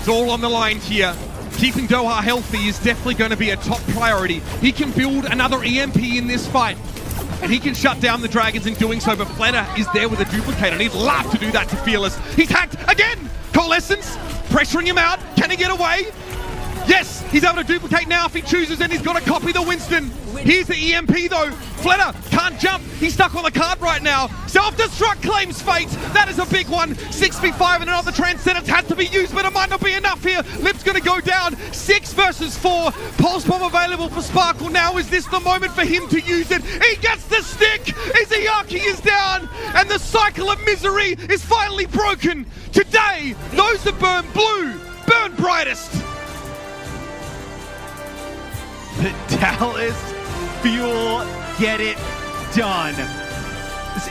It's all on the line here. Keeping Doha healthy is definitely going to be a top priority. He can build another EMP in this fight, and he can shut down the Dragons in doing so, but Fleta is there with a duplicate, and he'd love to do that to Fearless. He's hacked again! Coalescence, pressuring him out. Can he get away? Yes, he's able to duplicate now if he chooses, and he's got to copy the Winston. Here's the EMP though. Fleta can't jump. He's stuck on the card right now. Self-destruct claims fate. That is a big one. 6v5 and another Transcendence has to be used, but it might not be enough here. Lip's going to go down. 6 versus 4. Pulse Bomb available for Sparkle now. Is this the moment for him to use it? He gets the stick. Izayaki is down, and the cycle of misery is finally broken. Today, those that burn blue, burn brightest. The Dallas Fuel get it done.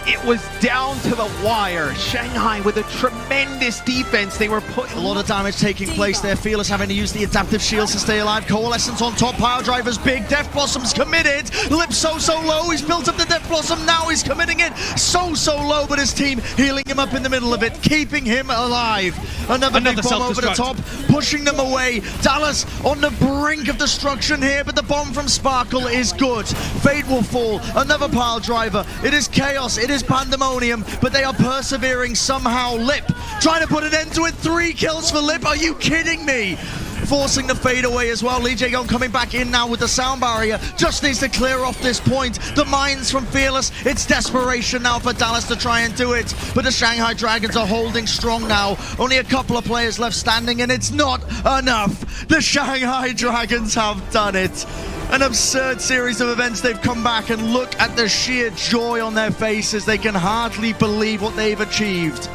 It was down to the wire. Shanghai with a tremendous defense. They were putting a lot of damage taking place there. Fearless having to use the adaptive shields to stay alive. Coalescence on top. Power Driver's big. Death Blossom's committed. Lip so low. He's built up the Death Blossom. Now he's committing it so low, but his team healing him up in the middle of it, keeping him alive. Another big bomb over the top, pushing them away. Dallas on the brink of destruction here, but the bomb from Sparkle is good. Fate will fall. Another Pile Driver. It is chaos. It is pandemonium, but they are persevering somehow. Lip trying to put an end to it. 3 kills for Lip. Are you kidding me? Forcing the fade away as well. Lee Jae-Gon coming back in now with the sound barrier. Just needs to clear off this point. The mines from Fearless. It's desperation now for Dallas to try and do it. But the Shanghai Dragons are holding strong now. Only a couple of players left standing, and it's not enough. The Shanghai Dragons have done it. An absurd series of events. They've come back, and look at the sheer joy on their faces. They can hardly believe what they've achieved.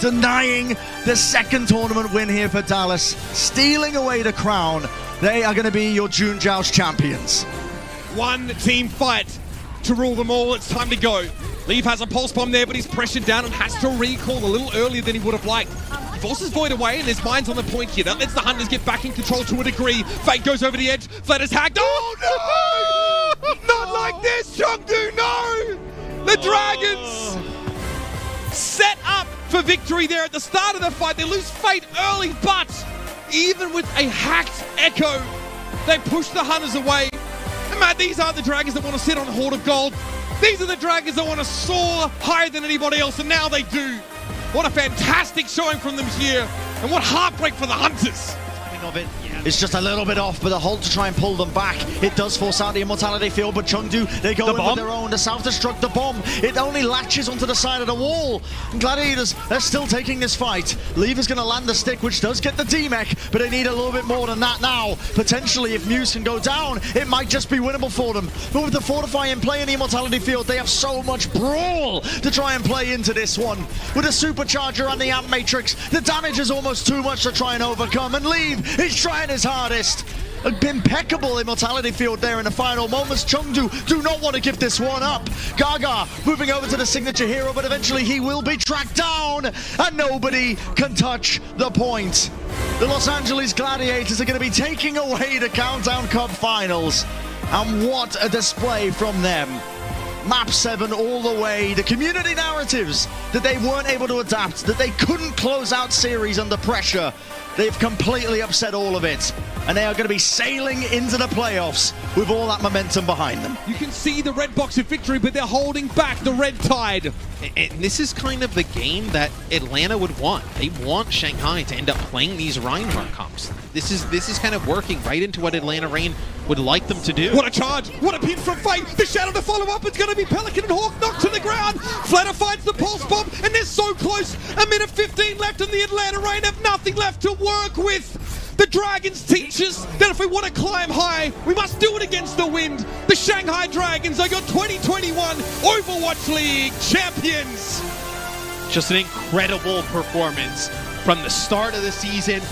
Denying the second tournament win here for Dallas, stealing away the crown. They are going to be your June Joust champions. One team fight to rule them all. It's time to go. Leaf has a pulse bomb there, but he's pressured down and has to recall a little earlier than he would have liked. He forces Void away, and there's mines on the point here. That lets the Hunters get back in control to a degree. Fate goes over the edge. Fleta's hacked. Oh no! Not like this, Chengdu, no! The Dragons set up for victory there at the start of the fight. They lose Fate early, but even with a hacked Echo, they push the Hunters away. And Matt, these aren't the Dragons that want to sit on a Hoard of Gold. These are the Dragons that want to soar higher than anybody else, and now they do. What a fantastic showing from them here, and what heartbreak for the Hunters. Of it. It's just a little bit off, but the hold to try and pull them back. It does force out the Immortality field, but Chengdu, they go in with their own. The self-destruct, the bomb, it only latches onto the side of the wall. And Gladiators, they're still taking this fight. Leave is going to land the stick, which does get the D-Mech, but they need a little bit more than that now. Potentially, if Muse can go down, it might just be winnable for them. But with the Fortify in play in the Immortality field, they have so much brawl to try and play into this one. With the Supercharger and the Amp Matrix, the damage is almost too much to try and overcome, and Leave is trying his hardest. An impeccable Immortality field there in the final moments. Chengdu do not want to give this one up. Gaga moving over to the signature hero, but eventually he will be tracked down, and nobody can touch the point. The Los Angeles Gladiators are going to be taking away the Countdown Cup Finals, and what a display from them. Map 7 all the way. The community narratives that they weren't able to adapt, that they couldn't close out series under pressure, they've completely upset all of it. And they are going to be sailing into the playoffs with all that momentum behind them. You can see the red box of victory, but they're holding back the red tide. And this is kind of the game that Atlanta would want. They want Shanghai to end up playing these Reinhardt comps. This is kind of working right into what Atlanta Reign would like them to do. What a charge! What a pin from Fate! The Shadow to follow up. It's going to be Pelican and Hawk knocked to the ground. Fleta finds the pulse bomb, and they're so close. A minute 15 left, and the Atlanta Reign have nothing left to work with. The Dragons teach us that if we want to climb high, we must do it against the wind. The Shanghai Dragons are your 2021 Overwatch League champions. Just an incredible performance from the start of the season.